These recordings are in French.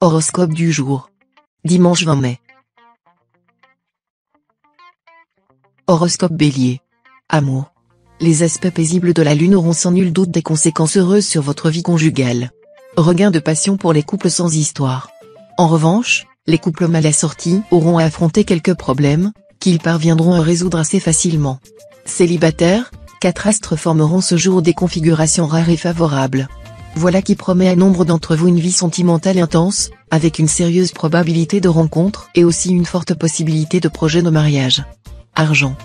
Horoscope du jour. Dimanche 20 mai. Horoscope Bélier. Amour. Les aspects paisibles de la lune auront sans nul doute des conséquences heureuses sur votre vie conjugale. Regain de passion pour les couples sans histoire. En revanche, les couples mal assortis auront à affronter quelques problèmes, qu'ils parviendront à résoudre assez facilement. Célibataires, 4 astres formeront ce jour des configurations rares et favorables. Voilà qui promet à nombre d'entre vous une vie sentimentale intense, avec une sérieuse probabilité de rencontre et aussi une forte possibilité de projet de mariage. Argent.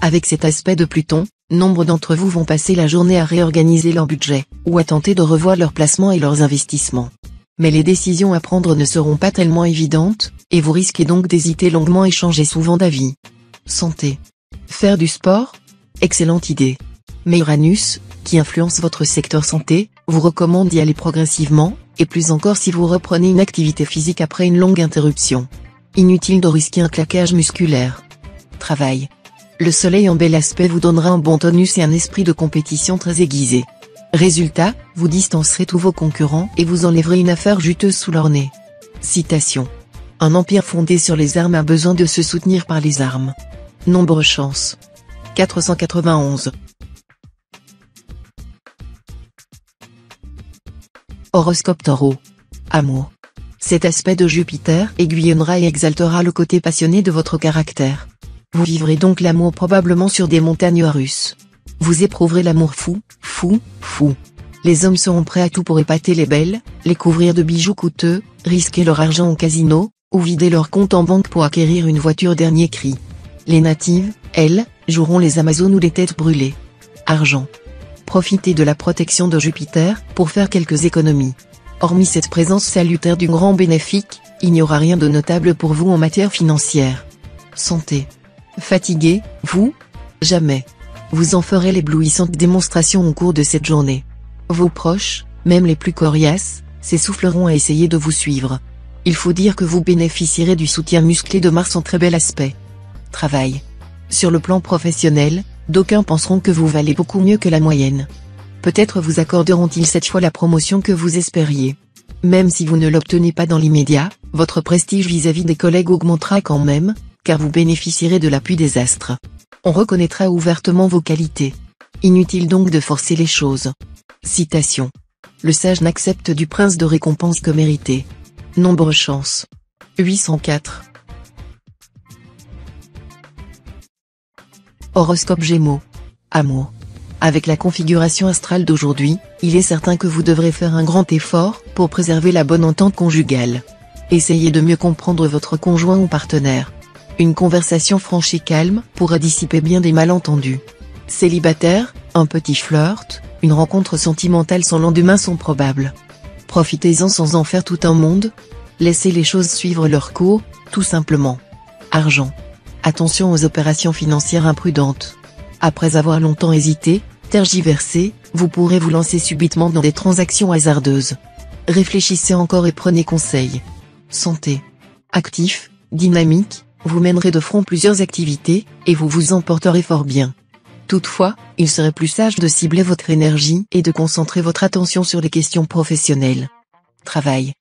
Avec cet aspect de Pluton, nombre d'entre vous vont passer la journée à réorganiser leur budget, ou à tenter de revoir leurs placements et leurs investissements. Mais les décisions à prendre ne seront pas tellement évidentes, et vous risquez donc d'hésiter longuement et changer souvent d'avis. Santé. Faire du sport? Excellente idée. Mais Uranus, qui influence votre secteur santé, vous recommande d'y aller progressivement, et plus encore si vous reprenez une activité physique après une longue interruption. Inutile de risquer un claquage musculaire. Travail. Le soleil en bel aspect vous donnera un bon tonus et un esprit de compétition très aiguisé. Résultat, vous distancerez tous vos concurrents et vous enlèverez une affaire juteuse sous leur nez. Citation. Un empire fondé sur les armes a besoin de se soutenir par les armes. Nombre chance. 491. Horoscope Taureau. Amour. Cet aspect de Jupiter aiguillonnera et exaltera le côté passionné de votre caractère. Vous vivrez donc l'amour probablement sur des montagnes russes. Vous éprouverez l'amour fou. Les hommes seront prêts à tout pour épater les belles, les couvrir de bijoux coûteux, risquer leur argent au casino, ou vider leur compte en banque pour acquérir une voiture dernier cri. Les natives, elles, joueront les Amazones ou les têtes brûlées. Argent. Profitez de la protection de Jupiter pour faire quelques économies. Hormis cette présence salutaire du grand bénéfique, il n'y aura rien de notable pour vous en matière financière. Santé. Fatigué, vous? Jamais. Vous en ferez l'éblouissante démonstration au cours de cette journée. Vos proches, même les plus coriaces, s'essouffleront à essayer de vous suivre. Il faut dire que vous bénéficierez du soutien musclé de Mars en très bel aspect. Travail. Sur le plan professionnel, d'aucuns penseront que vous valez beaucoup mieux que la moyenne. Peut-être vous accorderont-ils cette fois la promotion que vous espériez. Même si vous ne l'obtenez pas dans l'immédiat, votre prestige vis-à-vis des collègues augmentera quand même, car vous bénéficierez de l'appui des astres. On reconnaîtra ouvertement vos qualités. Inutile donc de forcer les choses. Citation. Le sage n'accepte du prince de récompense que méritée. Nombre chance. 804. Horoscope Gémeaux. Amour. Avec la configuration astrale d'aujourd'hui, il est certain que vous devrez faire un grand effort pour préserver la bonne entente conjugale. Essayez de mieux comprendre votre conjoint ou partenaire. Une conversation franche et calme pourra dissiper bien des malentendus. Célibataire, un petit flirt, une rencontre sentimentale sans lendemain sont probables. Profitez-en sans en faire tout un monde. Laissez les choses suivre leur cours, tout simplement. Argent. Attention aux opérations financières imprudentes. Après avoir longtemps hésité, tergiversé, vous pourrez vous lancer subitement dans des transactions hasardeuses. Réfléchissez encore et prenez conseil. Santé. Actif, dynamique, vous mènerez de front plusieurs activités, et vous vous en porterez fort bien. Toutefois, il serait plus sage de cibler votre énergie et de concentrer votre attention sur les questions professionnelles. Travail.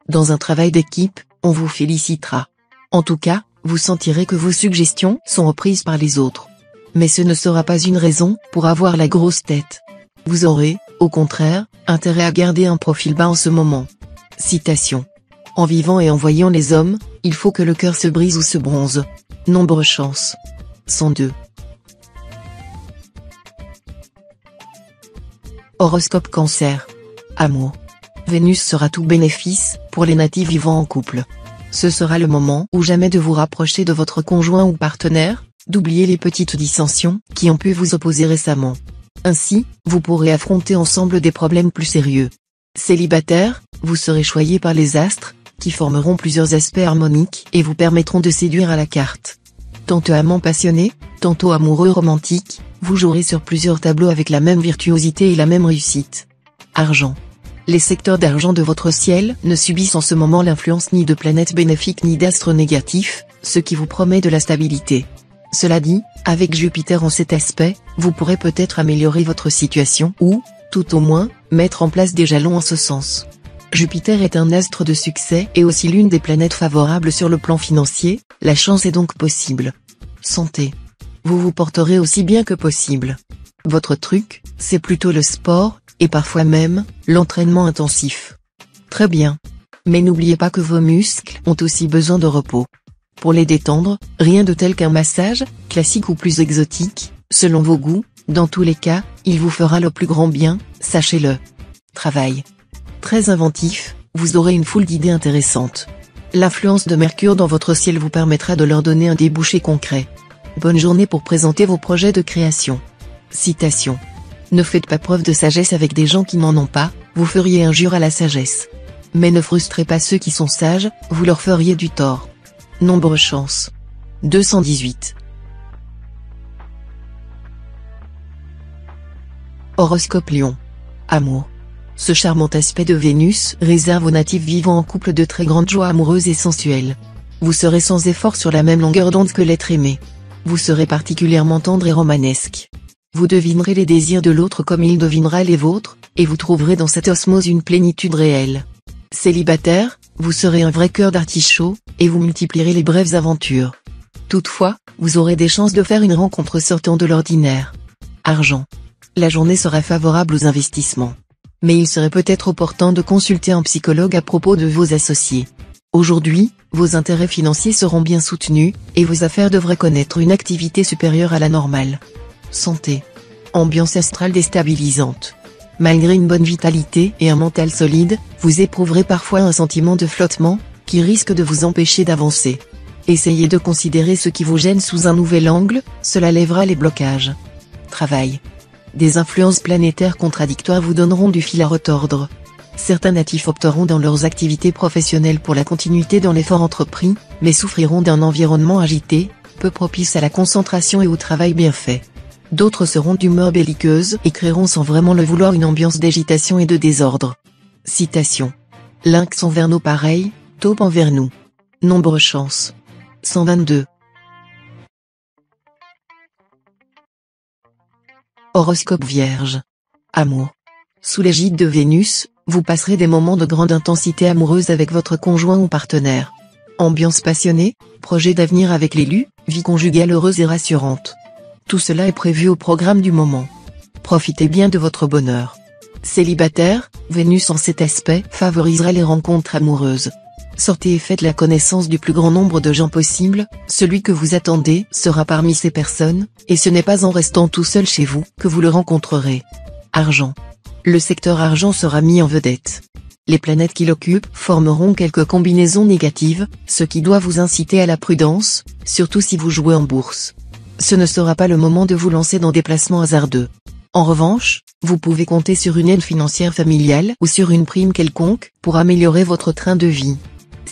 Dans un travail d'équipe, on vous félicitera. En tout cas, vous sentirez que vos suggestions sont reprises par les autres. Mais ce ne sera pas une raison pour avoir la grosse tête. Vous aurez, au contraire, intérêt à garder un profil bas en ce moment. Citation. En vivant et en voyant les hommes, il faut que le cœur se brise ou se bronze. Nombre chance. 102. Horoscope Cancer. Amour. Vénus sera tout bénéfice pour les natifs vivant en couple. Ce sera le moment ou jamais de vous rapprocher de votre conjoint ou partenaire, d'oublier les petites dissensions qui ont pu vous opposer récemment. Ainsi, vous pourrez affronter ensemble des problèmes plus sérieux. Célibataire, vous serez choyé par les astres, qui formeront plusieurs aspects harmoniques et vous permettront de séduire à la carte. Tantôt amant passionné, tantôt amoureux romantique, vous jouerez sur plusieurs tableaux avec la même virtuosité et la même réussite. Argent. Les secteurs d'argent de votre ciel ne subissent en ce moment l'influence ni de planètes bénéfiques ni d'astres négatifs, ce qui vous promet de la stabilité. Cela dit, avec Jupiter en cet aspect, vous pourrez peut-être améliorer votre situation ou, tout au moins, mettre en place des jalons en ce sens. Jupiter est un astre de succès et aussi l'une des planètes favorables sur le plan financier, la chance est donc possible. Santé. Vous vous porterez aussi bien que possible. Votre truc, c'est plutôt le sport, et parfois même, l'entraînement intensif. Très bien. Mais n'oubliez pas que vos muscles ont aussi besoin de repos. Pour les détendre, rien de tel qu'un massage, classique ou plus exotique, selon vos goûts, dans tous les cas, il vous fera le plus grand bien, sachez-le. Travail. Très inventif, vous aurez une foule d'idées intéressantes. L'influence de Mercure dans votre ciel vous permettra de leur donner un débouché concret. Bonne journée pour présenter vos projets de création. Citation. Ne faites pas preuve de sagesse avec des gens qui n'en ont pas, vous feriez injure à la sagesse. Mais ne frustrez pas ceux qui sont sages, vous leur feriez du tort. Nombre chance. 218. Horoscope Lion. Amour. Ce charmant aspect de Vénus réserve aux natifs vivant en couple de très grandes joies amoureuses et sensuelles. Vous serez sans effort sur la même longueur d'onde que l'être aimé. Vous serez particulièrement tendre et romanesque. Vous devinerez les désirs de l'autre comme il devinera les vôtres, et vous trouverez dans cette osmose une plénitude réelle. Célibataire, vous serez un vrai cœur d'artichaut, et vous multiplierez les brèves aventures. Toutefois, vous aurez des chances de faire une rencontre sortant de l'ordinaire. Argent. La journée sera favorable aux investissements. Mais il serait peut-être opportun de consulter un psychologue à propos de vos associés. Aujourd'hui, vos intérêts financiers seront bien soutenus, et vos affaires devraient connaître une activité supérieure à la normale. Santé. Ambiance astrale déstabilisante. Malgré une bonne vitalité et un mental solide, vous éprouverez parfois un sentiment de flottement, qui risque de vous empêcher d'avancer. Essayez de considérer ce qui vous gêne sous un nouvel angle, cela lèvera les blocages. Travail. Des influences planétaires contradictoires vous donneront du fil à retordre. Certains natifs opteront dans leurs activités professionnelles pour la continuité dans l'effort entrepris, mais souffriront d'un environnement agité, peu propice à la concentration et au travail bien fait. D'autres seront d'humeur belliqueuse et créeront sans vraiment le vouloir une ambiance d'agitation et de désordre. Citation. Lynx envers nos pareils, taupe envers nous. Nombre chance. 122. Horoscope Vierge. Amour. Sous l'égide de Vénus, vous passerez des moments de grande intensité amoureuse avec votre conjoint ou partenaire. Ambiance passionnée, projet d'avenir avec l'élu, vie conjugale heureuse et rassurante. Tout cela est prévu au programme du moment. Profitez bien de votre bonheur. Célibataire, Vénus en cet aspect favorisera les rencontres amoureuses. Sortez et faites la connaissance du plus grand nombre de gens possible, celui que vous attendez sera parmi ces personnes, et ce n'est pas en restant tout seul chez vous que vous le rencontrerez. Argent. Le secteur argent sera mis en vedette. Les planètes qui l'occupent formeront quelques combinaisons négatives, ce qui doit vous inciter à la prudence, surtout si vous jouez en bourse. Ce ne sera pas le moment de vous lancer dans des placements hasardeux. En revanche, vous pouvez compter sur une aide financière familiale ou sur une prime quelconque pour améliorer votre train de vie.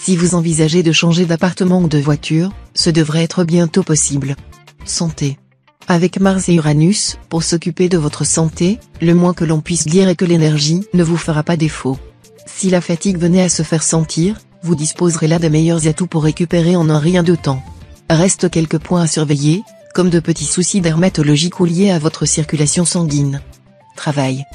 Si vous envisagez de changer d'appartement ou de voiture, ce devrait être bientôt possible. Santé. Avec Mars et Uranus, pour s'occuper de votre santé, le moins que l'on puisse dire est que l'énergie ne vous fera pas défaut. Si la fatigue venait à se faire sentir, vous disposerez là des meilleurs atouts pour récupérer en un rien de temps. Restent quelques points à surveiller, comme de petits soucis dermatologiques ou liés à votre circulation sanguine. Travail.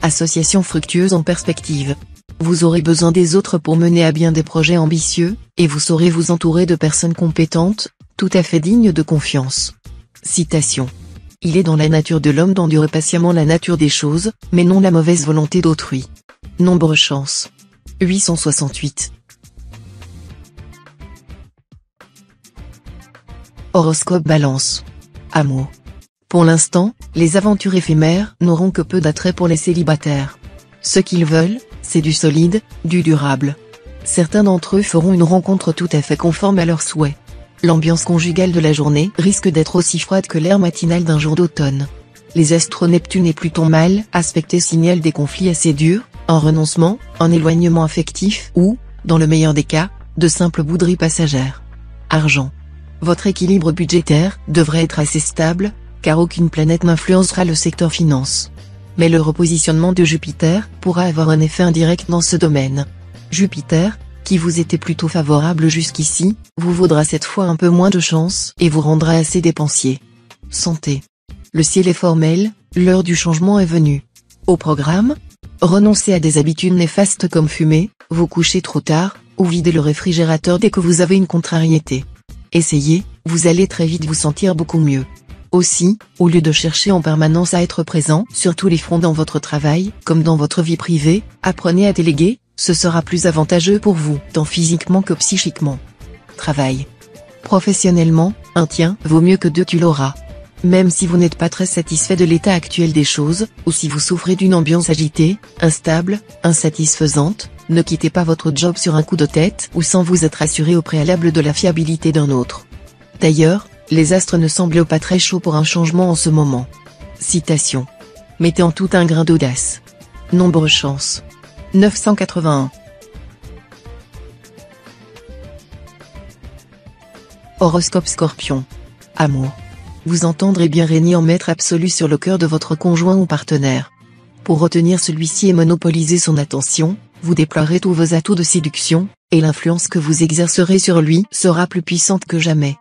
Association fructueuse en perspective. Vous aurez besoin des autres pour mener à bien des projets ambitieux, et vous saurez vous entourer de personnes compétentes, tout à fait dignes de confiance. Citation. Il est dans la nature de l'homme d'endurer patiemment la nature des choses, mais non la mauvaise volonté d'autrui. Nombre chance. 868. Horoscope Balance. Amour. Pour l'instant, les aventures éphémères n'auront que peu d'attrait pour les célibataires. Ce qu'ils veulent, c'est du solide, du durable. Certains d'entre eux feront une rencontre tout à fait conforme à leurs souhaits. L'ambiance conjugale de la journée risque d'être aussi froide que l'air matinal d'un jour d'automne. Les astres Neptune et Pluton mal aspectés signalent des conflits assez durs, un renoncement, un éloignement affectif ou, dans le meilleur des cas, de simples bouderies passagères. Argent. Votre équilibre budgétaire devrait être assez stable, car aucune planète n'influencera le secteur finance. Mais le repositionnement de Jupiter pourra avoir un effet indirect dans ce domaine. Jupiter, qui vous était plutôt favorable jusqu'ici, vous vaudra cette fois un peu moins de chance et vous rendra assez dépensier. Santé. Le ciel est formel, l'heure du changement est venue. Au programme, Renoncez à des habitudes néfastes comme fumer, vous coucher trop tard, ou vider le réfrigérateur dès que vous avez une contrariété. Essayez, vous allez très vite vous sentir beaucoup mieux. Aussi, au lieu de chercher en permanence à être présent sur tous les fronts dans votre travail, comme dans votre vie privée, apprenez à déléguer, ce sera plus avantageux pour vous, tant physiquement que psychiquement. Travail. Professionnellement, un tien vaut mieux que deux tu l'auras. Même si vous n'êtes pas très satisfait de l'état actuel des choses, ou si vous souffrez d'une ambiance agitée, instable, insatisfaisante, ne quittez pas votre job sur un coup de tête ou sans vous être assuré au préalable de la fiabilité d'un autre. D'ailleurs, les astres ne semblent pas très chauds pour un changement en ce moment. Citation. Mettez en tout un grain d'audace. Nombre chance. 981. Horoscope Scorpion. Amour. Vous entendrez bien régner en maître absolu sur le cœur de votre conjoint ou partenaire. Pour retenir celui-ci et monopoliser son attention, vous déploierez tous vos atouts de séduction, et l'influence que vous exercerez sur lui sera plus puissante que jamais.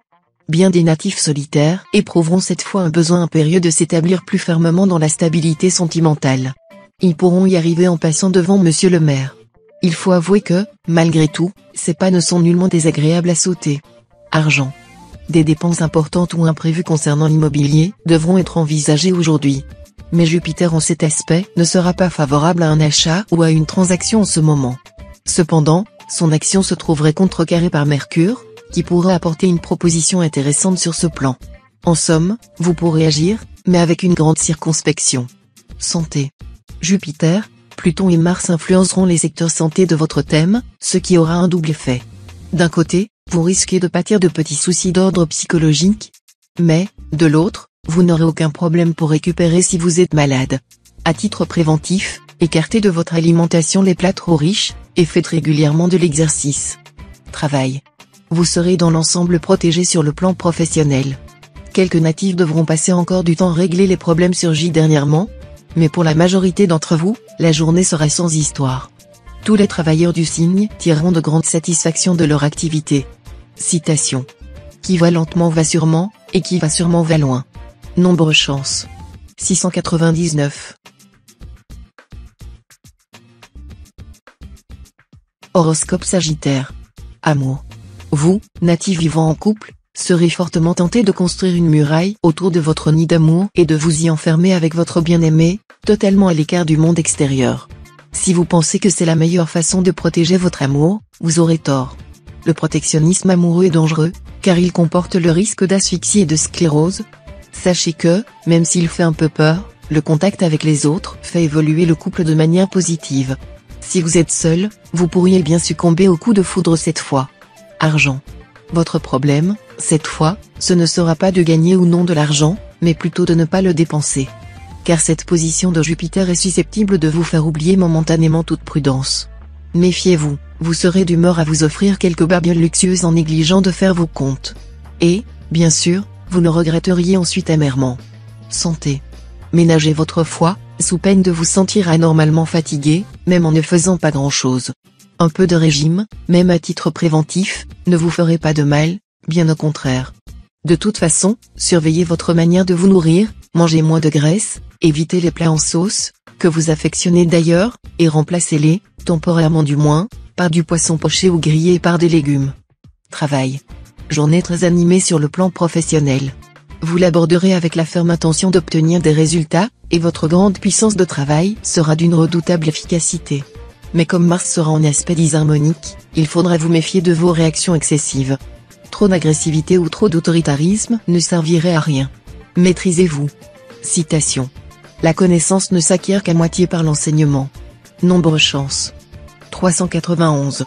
Bien des natifs solitaires éprouveront cette fois un besoin impérieux de s'établir plus fermement dans la stabilité sentimentale. Ils pourront y arriver en passant devant Monsieur le maire. Il faut avouer que, malgré tout, ces pas ne sont nullement désagréables à sauter. Argent. Des dépenses importantes ou imprévues concernant l'immobilier devront être envisagées aujourd'hui. Mais Jupiter en cet aspect ne sera pas favorable à un achat ou à une transaction en ce moment. Cependant, son action se trouverait contrecarrée par Mercure, qui pourrait apporter une proposition intéressante sur ce plan. En somme, vous pourrez agir, mais avec une grande circonspection. Santé. Jupiter, Pluton et Mars influenceront les secteurs santé de votre thème, ce qui aura un double effet. D'un côté, vous risquez de pâtir de petits soucis d'ordre psychologique. Mais, de l'autre, vous n'aurez aucun problème pour récupérer si vous êtes malade. À titre préventif, écartez de votre alimentation les plats trop riches, et faites régulièrement de l'exercice. Travail. Vous serez dans l'ensemble protégé sur le plan professionnel. Quelques natifs devront passer encore du temps à régler les problèmes surgis dernièrement, mais pour la majorité d'entre vous, la journée sera sans histoire. Tous les travailleurs du signe tireront de grandes satisfactions de leur activité. Citation. Qui va lentement va sûrement, et qui va sûrement va loin. Nombre chance. 699. Horoscope Sagittaire. Amour. Vous, natif vivant en couple, serez fortement tenté de construire une muraille autour de votre nid d'amour et de vous y enfermer avec votre bien-aimé, totalement à l'écart du monde extérieur. Si vous pensez que c'est la meilleure façon de protéger votre amour, vous aurez tort. Le protectionnisme amoureux est dangereux, car il comporte le risque d'asphyxie et de sclérose. Sachez que, même s'il fait un peu peur, le contact avec les autres fait évoluer le couple de manière positive. Si vous êtes seul, vous pourriez bien succomber au coup de foudre cette fois. Argent. Votre problème, cette fois, ce ne sera pas de gagner ou non de l'argent, mais plutôt de ne pas le dépenser. Car cette position de Jupiter est susceptible de vous faire oublier momentanément toute prudence. Méfiez-vous, vous serez d'humeur à vous offrir quelques babioles luxueuses en négligeant de faire vos comptes. Et, bien sûr, vous le regretteriez ensuite amèrement. Santé. Ménagez votre foi, sous peine de vous sentir anormalement fatigué, même en ne faisant pas grand-chose. Un peu de régime, même à titre préventif, ne vous ferait pas de mal, bien au contraire. De toute façon, surveillez votre manière de vous nourrir, mangez moins de graisse, évitez les plats en sauce, que vous affectionnez d'ailleurs, et remplacez-les, temporairement du moins, par du poisson poché ou grillé et par des légumes. Travail. Journée très animée sur le plan professionnel. Vous l'aborderez avec la ferme intention d'obtenir des résultats, et votre grande puissance de travail sera d'une redoutable efficacité. Mais comme Mars sera en aspect disharmonique, il faudra vous méfier de vos réactions excessives. Trop d'agressivité ou trop d'autoritarisme ne servirait à rien. Maîtrisez-vous. Citation. La connaissance ne s'acquiert qu'à moitié par l'enseignement. Nombre chance. 391.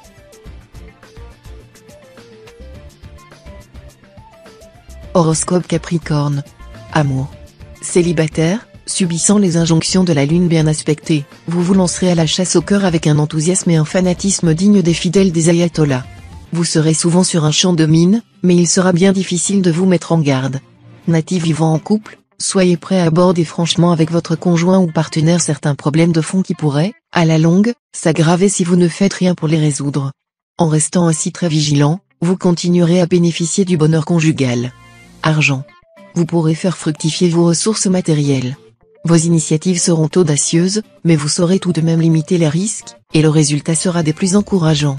Horoscope Capricorne. Amour. Célibataire, subissant les injonctions de la lune bien aspectée, vous vous lancerez à la chasse au cœur avec un enthousiasme et un fanatisme dignes des fidèles des ayatollahs. Vous serez souvent sur un champ de mine, mais il sera bien difficile de vous mettre en garde. Natif vivant en couple, soyez prêt à aborder franchement avec votre conjoint ou partenaire certains problèmes de fond qui pourraient, à la longue, s'aggraver si vous ne faites rien pour les résoudre. En restant ainsi très vigilant, vous continuerez à bénéficier du bonheur conjugal. Argent. Vous pourrez faire fructifier vos ressources matérielles. Vos initiatives seront audacieuses, mais vous saurez tout de même limiter les risques, et le résultat sera des plus encourageants.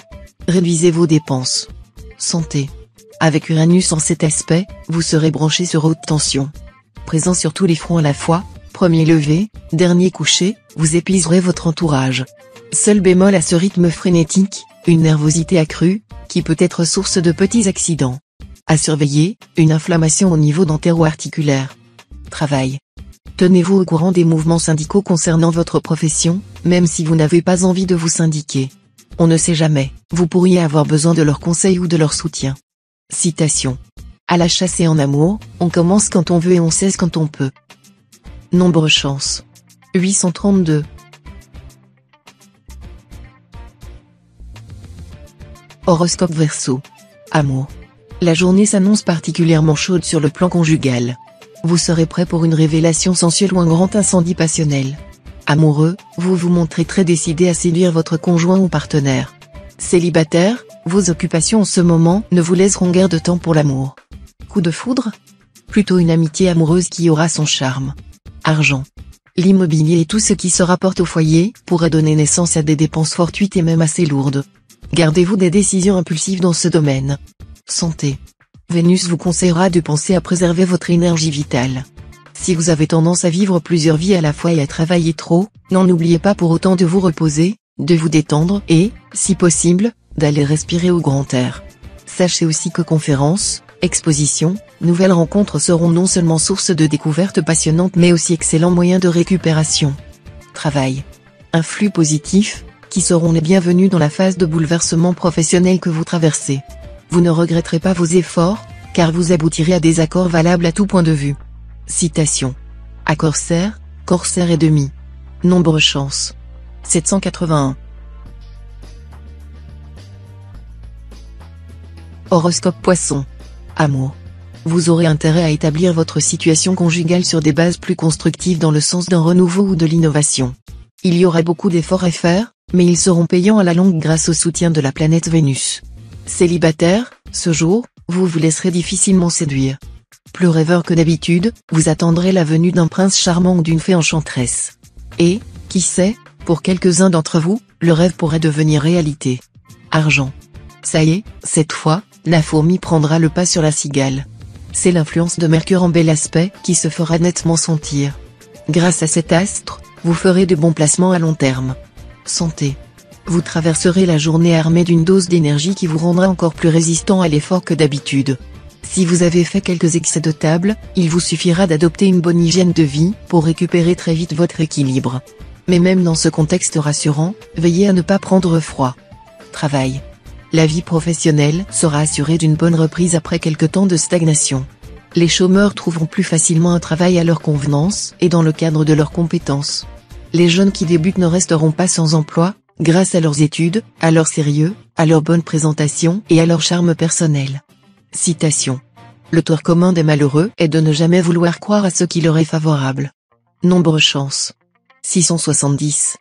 Réduisez vos dépenses. Santé. Avec Uranus en cet aspect, vous serez branché sur haute tension. Présent sur tous les fronts à la fois, premier lever, dernier coucher, vous épuiserez votre entourage. Seul bémol à ce rythme frénétique, une nervosité accrue, qui peut être source de petits accidents. À surveiller, une inflammation au niveau dentaire-articulaire. Travail. Tenez-vous au courant des mouvements syndicaux concernant votre profession, même si vous n'avez pas envie de vous syndiquer. On ne sait jamais, vous pourriez avoir besoin de leurs conseils ou de leur soutien. Citation. À la chasse et en amour, on commence quand on veut et on cesse quand on peut. Nombre chance. 832. Horoscope Verseau. Amour. La journée s'annonce particulièrement chaude sur le plan conjugal. Vous serez prêt pour une révélation sensuelle ou un grand incendie passionnel. Amoureux, vous vous montrez très décidé à séduire votre conjoint ou partenaire. Célibataire, vos occupations en ce moment ne vous laisseront guère de temps pour l'amour. Coup de foudre? Plutôt une amitié amoureuse qui aura son charme. Argent. L'immobilier et tout ce qui se rapporte au foyer pourrait donner naissance à des dépenses fortuites et même assez lourdes. Gardez-vous des décisions impulsives dans ce domaine. Santé. Vénus vous conseillera de penser à préserver votre énergie vitale. Si vous avez tendance à vivre plusieurs vies à la fois et à travailler trop, n'en oubliez pas pour autant de vous reposer, de vous détendre et, si possible, d'aller respirer au grand air. Sachez aussi que conférences, expositions, nouvelles rencontres seront non seulement source de découvertes passionnantes mais aussi excellents moyens de récupération. Travail. Un flux positif, qui seront les bienvenus dans la phase de bouleversement professionnel que vous traversez. Vous ne regretterez pas vos efforts, car vous aboutirez à des accords valables à tout point de vue. Citation. À Corsaire, Corsaire et demi. Nombre chance. 781. Horoscope Poisson. Amour. Vous aurez intérêt à établir votre situation conjugale sur des bases plus constructives dans le sens d'un renouveau ou de l'innovation. Il y aura beaucoup d'efforts à faire, mais ils seront payants à la longue grâce au soutien de la planète Vénus. Célibataire, ce jour, vous vous laisserez difficilement séduire. Plus rêveur que d'habitude, vous attendrez la venue d'un prince charmant ou d'une fée enchanteresse. Et, qui sait, pour quelques-uns d'entre vous, le rêve pourrait devenir réalité. Argent. Ça y est, cette fois, la fourmi prendra le pas sur la cigale. C'est l'influence de Mercure en bel aspect qui se fera nettement sentir. Grâce à cet astre, vous ferez de bons placements à long terme. Santé. Vous traverserez la journée armé d'une dose d'énergie qui vous rendra encore plus résistant à l'effort que d'habitude. Si vous avez fait quelques excès de table, il vous suffira d'adopter une bonne hygiène de vie pour récupérer très vite votre équilibre. Mais même dans ce contexte rassurant, veillez à ne pas prendre froid. Travail. La vie professionnelle sera assurée d'une bonne reprise après quelque temps de stagnation. Les chômeurs trouveront plus facilement un travail à leur convenance et dans le cadre de leurs compétences. Les jeunes qui débutent ne resteront pas sans emploi, grâce à leurs études, à leur sérieux, à leur bonne présentation et à leur charme personnel. Citation. Le tort commun des malheureux est de ne jamais vouloir croire à ce qui leur est favorable. Nombre chance. 670.